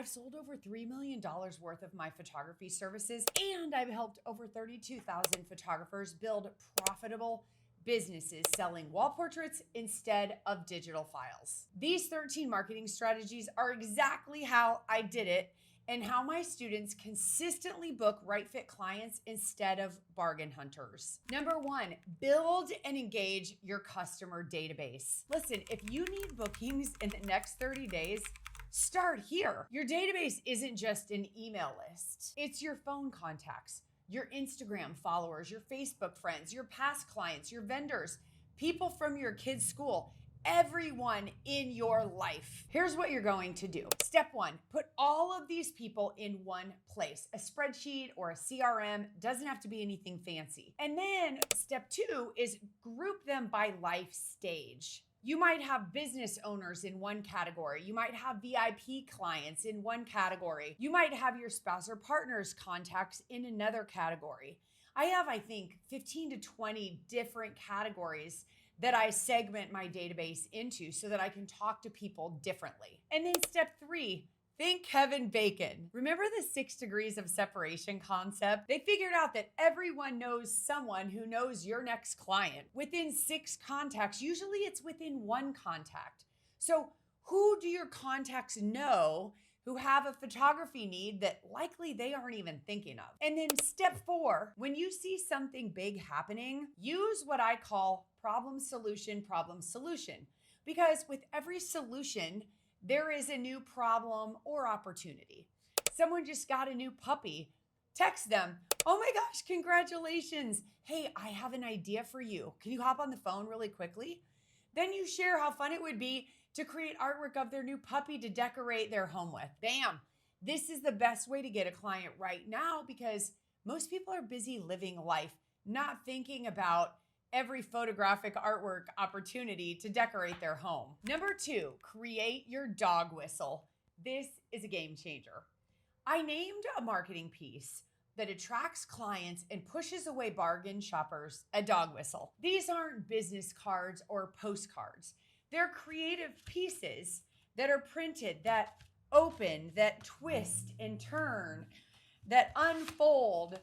I've sold over $3 million worth of my photography services, and I've helped over 32,000 photographers build profitable businesses selling wall portraits instead of digital files. These 13 marketing strategies are exactly how I did it and how my students consistently book right fit clients instead of bargain hunters. Number 1, build and engage your customer database. Listen, if you need bookings in the next 30 days, start here. Your database isn't just an email list. It's your phone contacts, your Instagram followers, your Facebook friends, your past clients, your vendors, people from your kids' school, everyone in your life. Here's what you're going to do. Step 1, put all of these people in one place. A spreadsheet or a CRM, doesn't have to be anything fancy. And then step 2 is group them by life stage. You might have business owners in one category. You might have VIP clients in one category. You might have your spouse or partner's contacts in another category. I have, I think, 15 to 20 different categories that I segment my database into so that I can talk to people differently. And then step 3, think Kevin Bacon. Remember the 6 degrees of separation concept? They figured out that everyone knows someone who knows your next client. Within 6 contacts, usually it's within 1 contact. So who do your contacts know who have a photography need that likely they aren't even thinking of? And then step 4, when you see something big happening, use what I call problem, solution. Because with every solution, there is a new problem or opportunity. Someone just got a new puppy. Text them, oh my gosh, congratulations. Hey, I have an idea for you. Can you hop on the phone really quickly? Then you share how fun it would be to create artwork of their new puppy to decorate their home with. Bam. This is the best way to get a client right now because most people are busy living life, not thinking about every photographic artwork opportunity to decorate their home. Number 2, create your dog whistle. This is a game changer. I named a marketing piece that attracts clients and pushes away bargain shoppers a dog whistle. These aren't business cards or postcards. They're creative pieces that are printed, that open, that twist and turn, that unfold.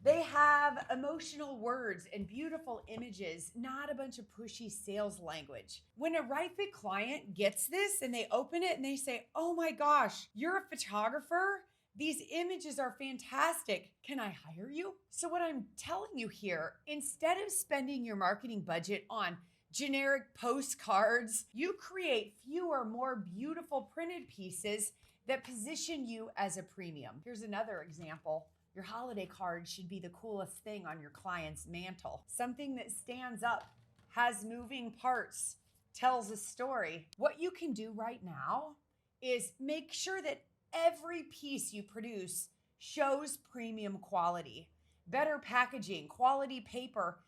They have emotional words and beautiful images, not a bunch of pushy sales language. When a right fit client gets this and they open it and they say, oh my gosh, you're a photographer? These images are fantastic. Can I hire you? So what I'm telling you here, instead of spending your marketing budget on generic postcards, you create fewer, more beautiful printed pieces that position you as a premium. Here's another example. Your holiday card should be the coolest thing on your client's mantle. Something that stands up, has moving parts, tells a story. What you can do right now is make sure that every piece you produce shows premium quality. Better packaging, quality paper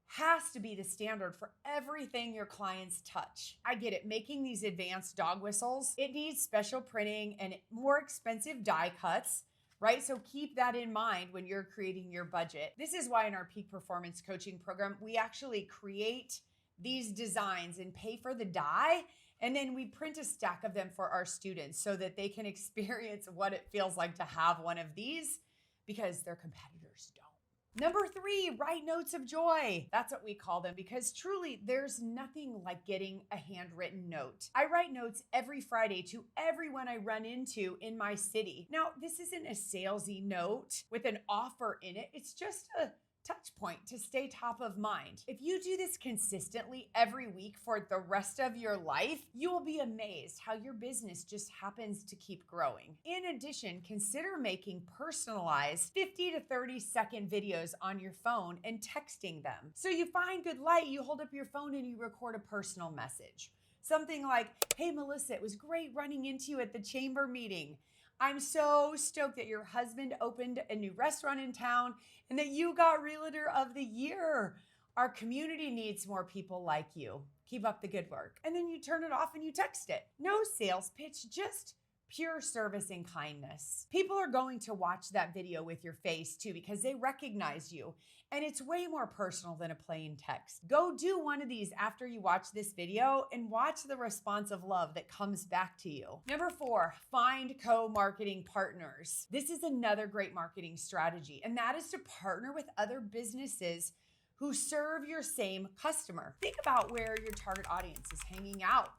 has to be the standard for everything your clients touch. I get it. Making these advanced dog whistles, it needs special printing and more expensive die cuts, right? So keep that in mind when you're creating your budget. This is why in our peak performance coaching program, we actually create these designs and pay for the die. And then we print a stack of them for our students so that they can experience what it feels like to have one of these because their competitors don't. Number 3, write notes of joy. That's what we call them because truly there's nothing like getting a handwritten note. I write notes every Friday to everyone I run into in my city. Now, this isn't a salesy note with an offer in it. It's just a touch point to stay top of mind. If you do this consistently every week for the rest of your life, you will be amazed how your business just happens to keep growing. In addition, consider making personalized 50 to 30 second videos on your phone and texting them. So you find good light, you hold up your phone and you record a personal message. Something like, hey Melissa, it was great running into you at the chamber meeting. I'm so stoked that your husband opened a new restaurant in town and that you got Realtor of the Year. Our community needs more people like you. Keep up the good work. And then you turn it off and you text it. No sales pitch, just pure service and kindness. People are going to watch that video with your face too because they recognize you, and it's way more personal than a plain text. Go do one of these after you watch this video and watch the response of love that comes back to you. Number 4, find co-marketing partners. This is another great marketing strategy, and that is to partner with other businesses who serve your same customer. Think about where your target audience is hanging out.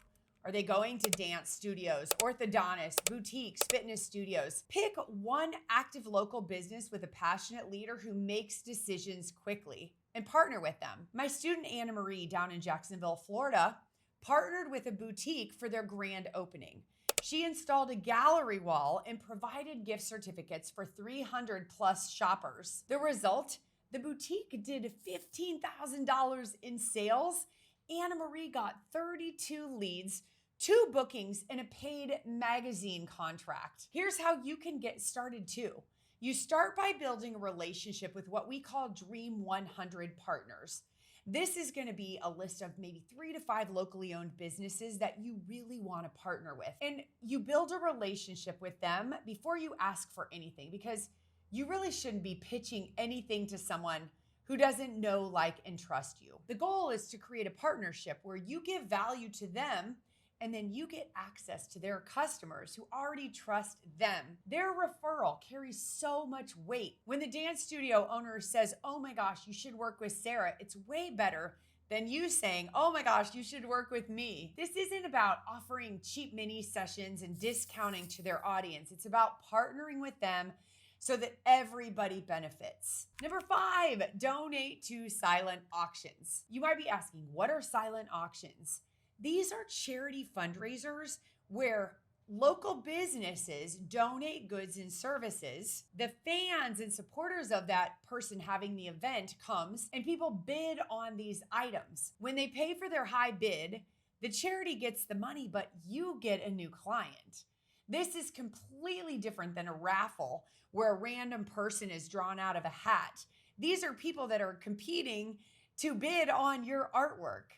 Are they going to dance studios, orthodontists, boutiques, fitness studios? Pick one active local business with a passionate leader who makes decisions quickly and partner with them. My student Anna Marie down in Jacksonville, Florida, partnered with a boutique for their grand opening. She installed a gallery wall and provided gift certificates for 300 plus shoppers. The result? The boutique did $15,000 in sales. Anna Marie got 32 leads, 2 bookings, and a paid magazine contract. Here's how you can get started too. You start by building a relationship with what we call Dream 100 partners. This is going to be a list of maybe 3 to 5 locally owned businesses that you really want to partner with. And you build a relationship with them before you ask for anything, because you really shouldn't be pitching anything to someone who doesn't know, like, and trust you. The goal is to create a partnership where you give value to them and then you get access to their customers who already trust them. Their referral carries so much weight. When the dance studio owner says, "Oh my gosh, you should work with Sarah," it's way better than you saying, "Oh my gosh, you should work with me." This isn't about offering cheap mini sessions and discounting to their audience. It's about partnering with them so that everybody benefits. Number 5, donate to silent auctions. You might be asking, what are silent auctions? These are charity fundraisers where local businesses donate goods and services. The fans and supporters of that person having the event comes and people bid on these items. When they pay for their high bid, the charity gets the money, but you get a new client. This is completely different than a raffle where a random person is drawn out of a hat. These are people that are competing to bid on your artwork.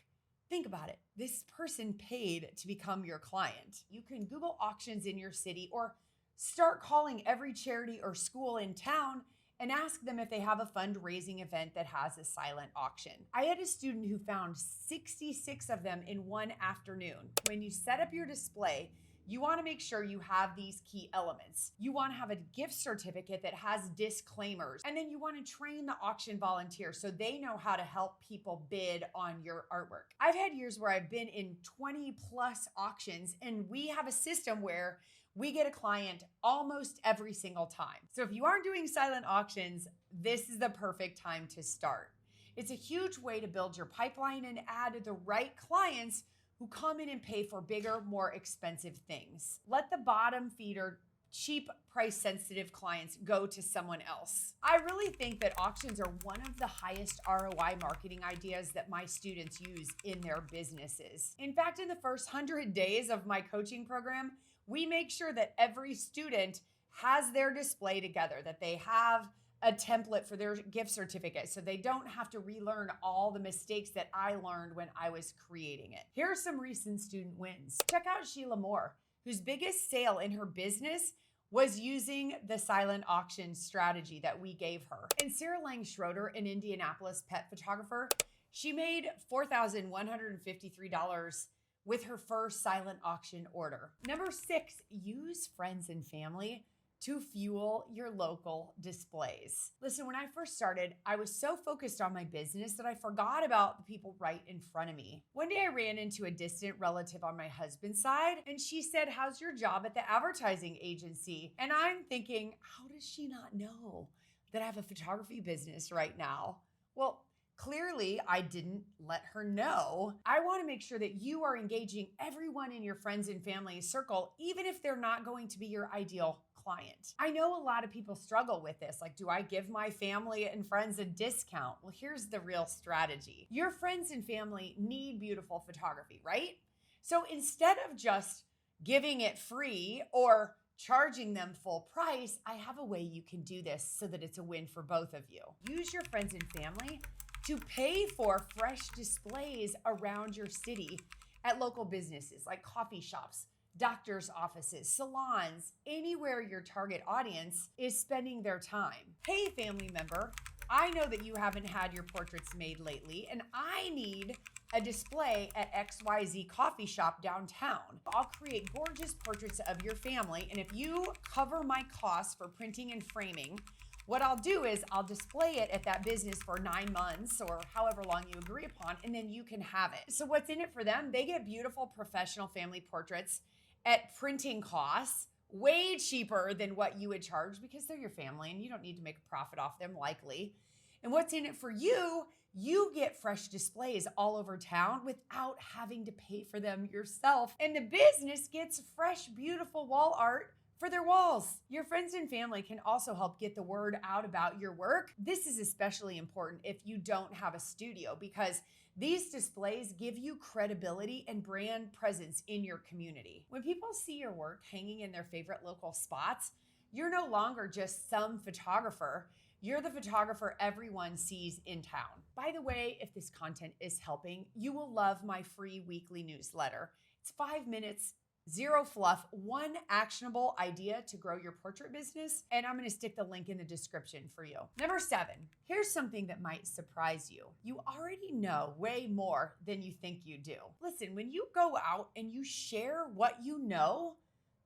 Think about it. This person paid to become your client. You can Google auctions in your city or start calling every charity or school in town and ask them if they have a fundraising event that has a silent auction. I had a student who found 66 of them in one afternoon. When you set up your display, you want to make sure you have these key elements. You want to have a gift certificate that has disclaimers, and then you want to train the auction volunteer so they know how to help people bid on your artwork. I've had years where I've been in 20 plus auctions, and we have a system where we get a client almost every single time. So if you aren't doing silent auctions, this is the perfect time to start. It's a huge way to build your pipeline and add the right clients who come in and pay for bigger, more expensive things. Let the bottom feeder, cheap, price-sensitive clients go to someone else. I really think that auctions are one of the highest ROI marketing ideas that my students use in their businesses. In fact, in the first 100 days of my coaching program, we make sure that every student has their display together, that they have a template for their gift certificate so they don't have to relearn all the mistakes that I learned when I was creating it. Here are some recent student wins. Check out Sheila Moore, whose biggest sale in her business was using the silent auction strategy that we gave her. And Sarah Lang Schroeder, an Indianapolis pet photographer, she made $4,153 with her first silent auction order. Number 6, use friends and family to fuel your local displays. Listen, when I first started, I was so focused on my business that I forgot about the people right in front of me. One day I ran into a distant relative on my husband's side, and she said, "How's your job at the advertising agency?" And I'm thinking, how does she not know that I have a photography business right now? Well, clearly, I didn't let her know. I want to make sure that you are engaging everyone in your friends and family circle, even if they're not going to be your ideal client. I know a lot of people struggle with this. Like, do I give my family and friends a discount? Well, here's the real strategy. Your friends and family need beautiful photography, right? So instead of just giving it free or charging them full price, I have a way you can do this so that it's a win for both of you. Use your friends and family to pay for fresh displays around your city at local businesses like coffee shops, doctor's offices, salons, anywhere your target audience is spending their time. Hey, family member, I know that you haven't had your portraits made lately, and I need a display at XYZ coffee shop downtown. I'll create gorgeous portraits of your family, and if you cover my costs for printing and framing, what I'll do is I'll display it at that business for 9 months or however long you agree upon, and then you can have it. So what's in it for them? They get beautiful professional family portraits at printing costs, way cheaper than what you would charge because they're your family and you don't need to make a profit off them likely. And what's in it for you? You get fresh displays all over town without having to pay for them yourself. And the business gets fresh, beautiful wall art for their walls. Your friends and family can also help get the word out about your work. This is especially important if you don't have a studio because these displays give you credibility and brand presence in your community. When people see your work hanging in their favorite local spots, you're no longer just some photographer. You're the photographer everyone sees in town. By the way, if this content is helping, you will love my free weekly newsletter. It's 5 minutes, zero fluff, one actionable idea to grow your portrait business, and I'm gonna stick the link in the description for you. Number 7, here's something that might surprise you. You already know way more than you think you do. Listen, when you go out and you share what you know,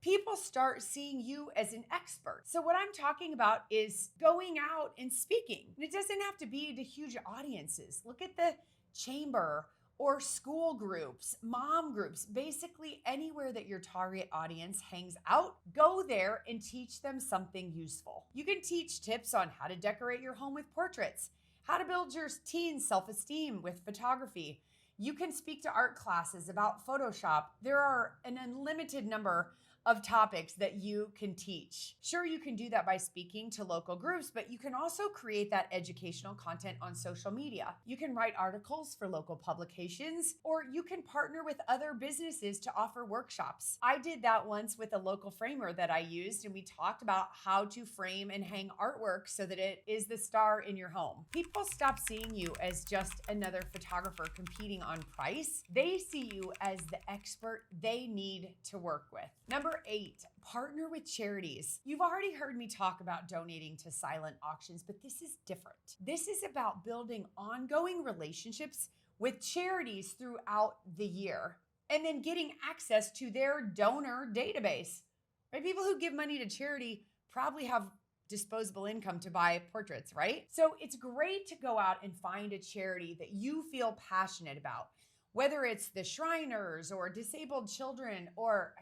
people start seeing you as an expert. So what I'm talking about is going out and speaking. And it doesn't have to be to huge audiences. Look at the chamber or school groups, mom groups, basically anywhere that your target audience hangs out, go there and teach them something useful. You can teach tips on how to decorate your home with portraits, how to build your teen's self-esteem with photography. You can speak to art classes about Photoshop. There are an unlimited number of topics that you can teach. Sure, you can do that by speaking to local groups, but you can also create that educational content on social media. You can write articles for local publications, or you can partner with other businesses to offer workshops. I did that once with a local framer that I used, and we talked about how to frame and hang artwork so that it is the star in your home. People stop seeing you as just another photographer competing on price. They see you as the expert they need to work with. Number 8, partner with charities. You've already heard me talk about donating to silent auctions, but this is different. This is about building ongoing relationships with charities throughout the year and then getting access to their donor database. Right? People who give money to charity probably have disposable income to buy portraits, right? So it's great to go out and find a charity that you feel passionate about. Whether it's the Shriners or disabled children, or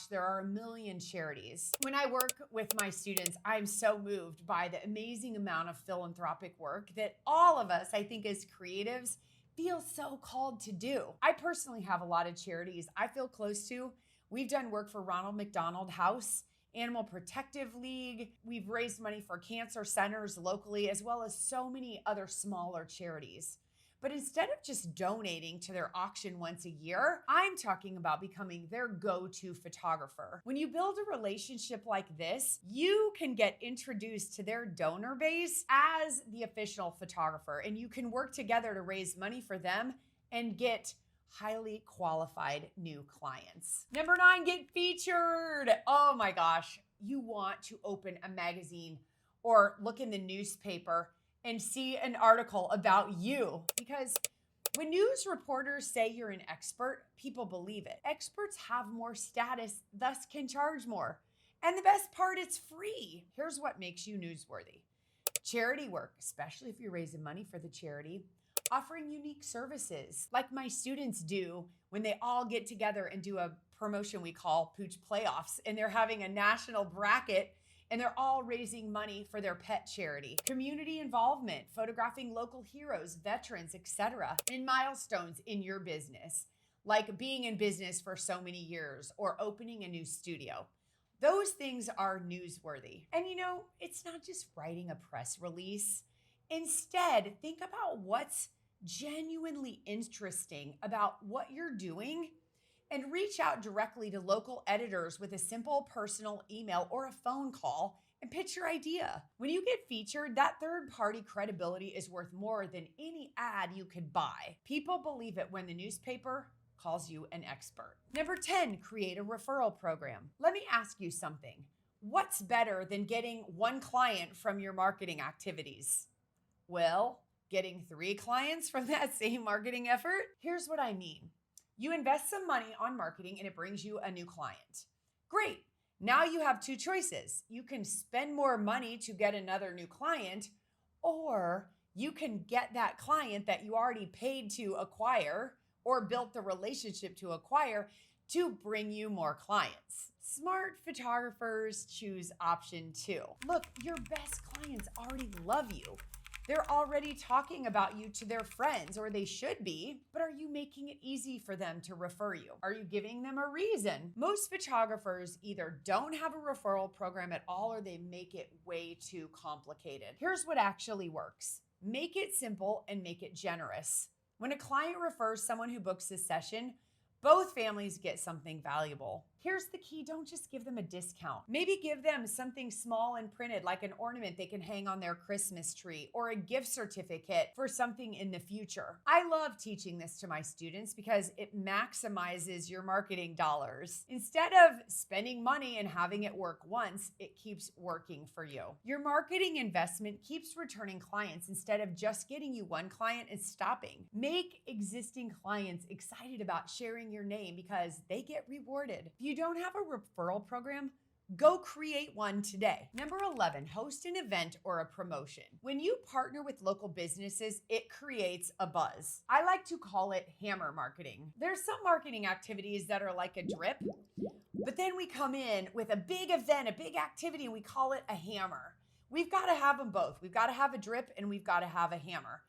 there are a million charities. When I work with my students, I'm so moved by the amazing amount of philanthropic work that all of us, I think as creatives, feel so called to do. I personally have a lot of charities I feel close to. We've done work for Ronald McDonald House, Animal Protective League. We've raised money for cancer centers locally, as well as so many other smaller charities. But instead of just donating to their auction once a year, I'm talking about becoming their go-to photographer. When you build a relationship like this, you can get introduced to their donor base as the official photographer, and you can work together to raise money for them and get highly qualified new clients. Number 9, get featured. Oh my gosh, you want to open a magazine or look in the newspaper and see an article about you. Because when news reporters say you're an expert, people believe it. Experts have more status, thus can charge more. And the best part, it's free. Here's what makes you newsworthy. Charity work, especially if you're raising money for the charity, offering unique services like my students do when they all get together and do a promotion we call Pooch Playoffs, and they're having a national bracket and they're all raising money for their pet charity. Community involvement, photographing local heroes, veterans, etc., and milestones in your business, like being in business for so many years or opening a new studio. Those things are newsworthy. And it's not just writing a press release. Instead, think about what's genuinely interesting about what you're doing and reach out directly to local editors with a simple personal email or a phone call and pitch your idea. When you get featured, that third-party credibility is worth more than any ad you could buy. People believe it when the newspaper calls you an expert. Number 10, create a referral program. Let me ask you something. What's better than getting one client from your marketing activities? Well, getting 3 clients from that same marketing effort? Here's what I mean. You invest some money on marketing and it brings you a new client. Great. Now you have 2 choices. You can spend more money to get another new client, or you can get that client that you already paid to acquire or built the relationship to acquire to bring you more clients. Smart photographers choose option 2. Look, your best clients already love you. They're already talking about you to their friends, or they should be, but are you making it easy for them to refer you? Are you giving them a reason? Most photographers either don't have a referral program at all, or they make it way too complicated. Here's what actually works. Make it simple and make it generous. When a client refers someone who books a session, both families get something valuable. Here's the key, don't just give them a discount. Maybe give them something small and printed, like an ornament they can hang on their Christmas tree, or a gift certificate for something in the future. I love teaching this to my students because it maximizes your marketing dollars. Instead of spending money and having it work once, it keeps working for you. Your marketing investment keeps returning clients instead of just getting you one client and stopping. Make existing clients excited about sharing your name because they get rewarded. If you don't have a referral program, go create one today. Number 11, host an event or a promotion. When you partner with local businesses, it creates a buzz. I like to call it hammer marketing. There's some marketing activities that are like a drip, but then we come in with a big event, a big activity, and we call it a hammer. We've got to have them both. We've got to have a drip and we've got to have a hammer.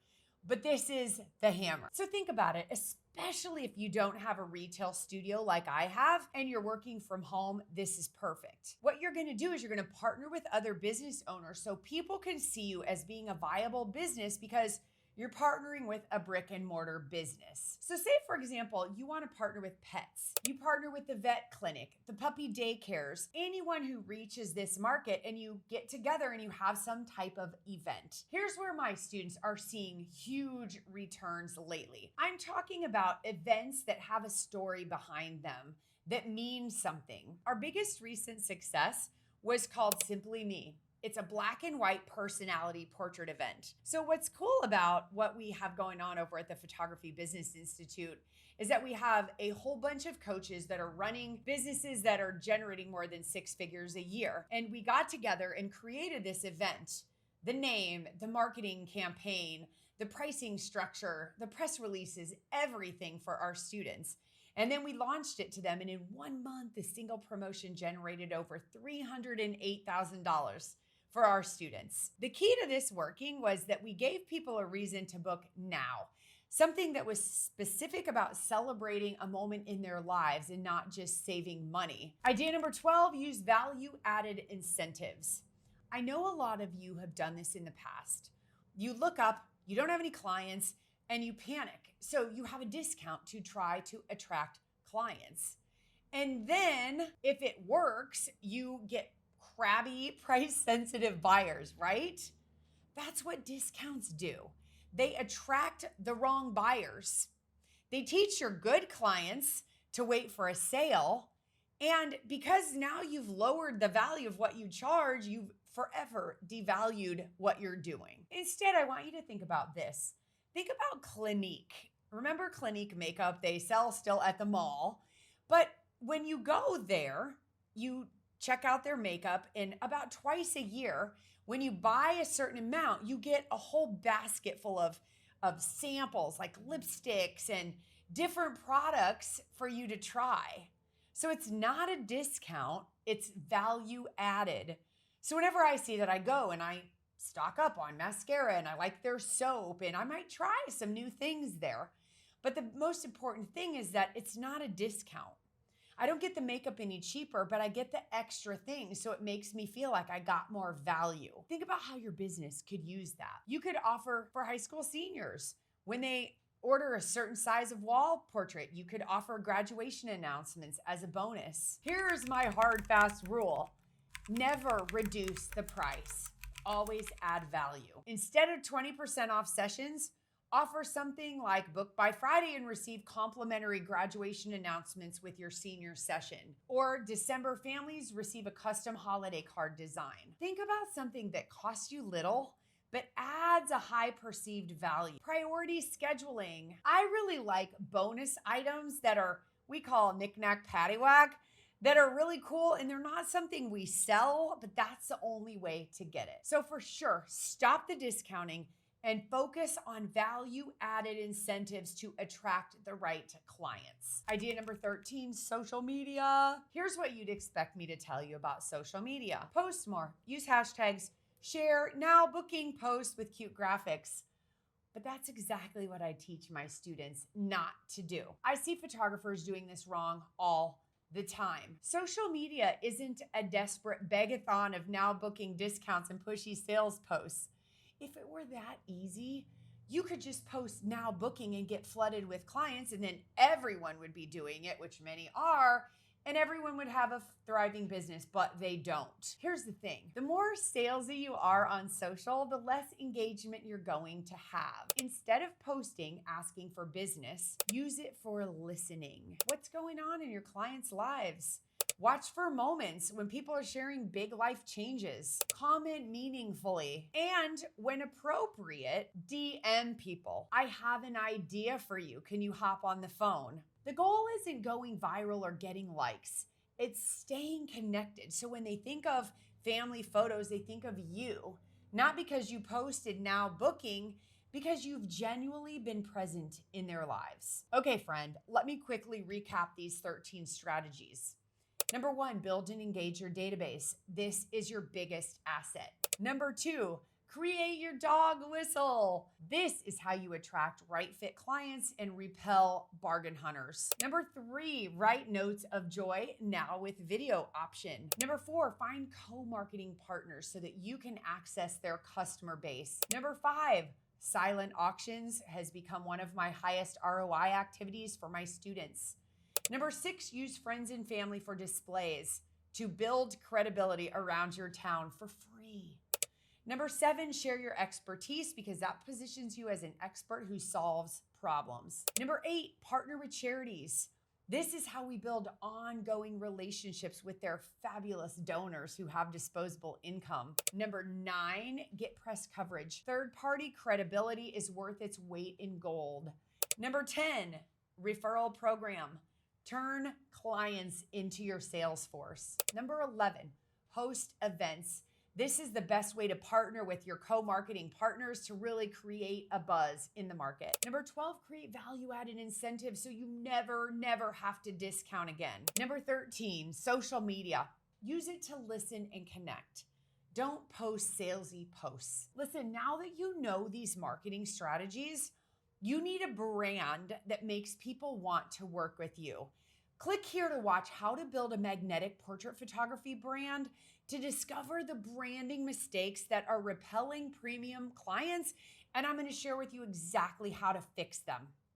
But this is the hammer. So think about it, especially if you don't have a retail studio like I have and you're working from home, this is perfect. What you're gonna do is you're gonna partner with other business owners so people can see you as being a viable business because you're partnering with a brick and mortar business. So say, for example, you want to partner with pets. You partner with the vet clinic, the puppy daycares, anyone who reaches this market, and you get together and you have some type of event. Here's where my students are seeing huge returns lately. I'm talking about events that have a story behind them that means something. Our biggest recent success was called Simply Me. It's a black and white personality portrait event. So what's cool about what we have going on over at the Photography Business Institute is that we have a whole bunch of coaches that are running businesses that are generating more than 6 figures a year. And we got together and created this event, the name, the marketing campaign, the pricing structure, the press releases, everything for our students. And then we launched it to them, and in 1 month, the single promotion generated over $308,000 for our students. The key to this working was that we gave people a reason to book now, something that was specific about celebrating a moment in their lives and not just saving money. Idea number 12, use value-added incentives. I know a lot of you have done this in the past. You look up, you don't have any clients, and you panic. So you have a discount to try to attract clients. And then if it works, you get crabby, price-sensitive buyers, right? That's what discounts do. They attract the wrong buyers. They teach your good clients to wait for a sale. And because now you've lowered the value of what you charge, you've forever devalued what you're doing. Instead, I want you to think about this. Think about Clinique. Remember Clinique makeup? They sell still at the mall. But when you go there, you check out their makeup, and about twice a year, when you buy a certain amount, you get a whole basket full of samples like lipsticks and different products for you to try. So it's not a discount, it's value added. So whenever I see that, I go and I stock up on mascara, and I like their soap, and I might try some new things there. But the most important thing is that it's not a discount. I don't get the makeup any cheaper, but I get the extra things, so it makes me feel like I got more value. Think about how your business could use that. You could offer for high school seniors, when they order a certain size of wall portrait, you could offer graduation announcements as a bonus. Here's my hard, fast rule. Never reduce the price. Always add value. Instead of 20% off sessions, Offer something like book by Friday and receive complimentary graduation announcements with your senior session. Or December families receive a custom holiday card design. Think about something that costs you little but adds a high perceived value. Priority scheduling. I really like bonus items that we call knick-knack paddywhack, that are really cool, and they're not something we sell, but that's the only way to get it. So for sure, stop the discounting and focus on value-added incentives to attract the right clients. Idea number 13, social media. Here's what you'd expect me to tell you about social media. Post more, use hashtags, share now booking posts with cute graphics. But that's exactly what I teach my students not to do. I see photographers doing this wrong all the time. Social media isn't a desperate begathon of now booking discounts and pushy sales posts. If it were that easy, you could just post now booking and get flooded with clients, and then everyone would be doing it, which many are, and everyone would have a thriving business, but they don't. Here's the thing. The more salesy you are on social, the less engagement you're going to have. Instead of posting asking for business, use it for listening. What's going on in your clients' lives? Watch for moments when people are sharing big life changes. Comment meaningfully. And when appropriate, DM people. I have an idea for you. Can you hop on the phone? The goal isn't going viral or getting likes. It's staying connected. So when they think of family photos, they think of you. Not because you posted now booking, because you've genuinely been present in their lives. Okay, friend, let me quickly recap these 13 strategies. Number 1, build and engage your database. This is your biggest asset. Number 2, create your dog whistle. This is how you attract right fit clients and repel bargain hunters. Number 3, write notes of joy now with video option. Number 4, find co-marketing partners so that you can access their customer base. Number 5, silent auctions has become one of my highest ROI activities for my students. Number 6, use friends and family for displays to build credibility around your town for free. Number 7, share your expertise because that positions you as an expert who solves problems. Number 8, partner with charities. This is how we build ongoing relationships with their fabulous donors who have disposable income. Number 9, get press coverage. Third-party credibility is worth its weight in gold. Number 10, referral program. Turn clients into your sales force. Number 11, host events. This is the best way to partner with your co-marketing partners to really create a buzz in the market. Number 12, create value-added incentives so you never have to discount again. Number 13, social media. Use it to listen and connect. Don't post salesy posts. Listen, now that you know these marketing strategies, you need a brand that makes people want to work with you. Click here to watch how to build a magnetic portrait photography brand, to discover the branding mistakes that are repelling premium clients, and I'm going to share with you exactly how to fix them.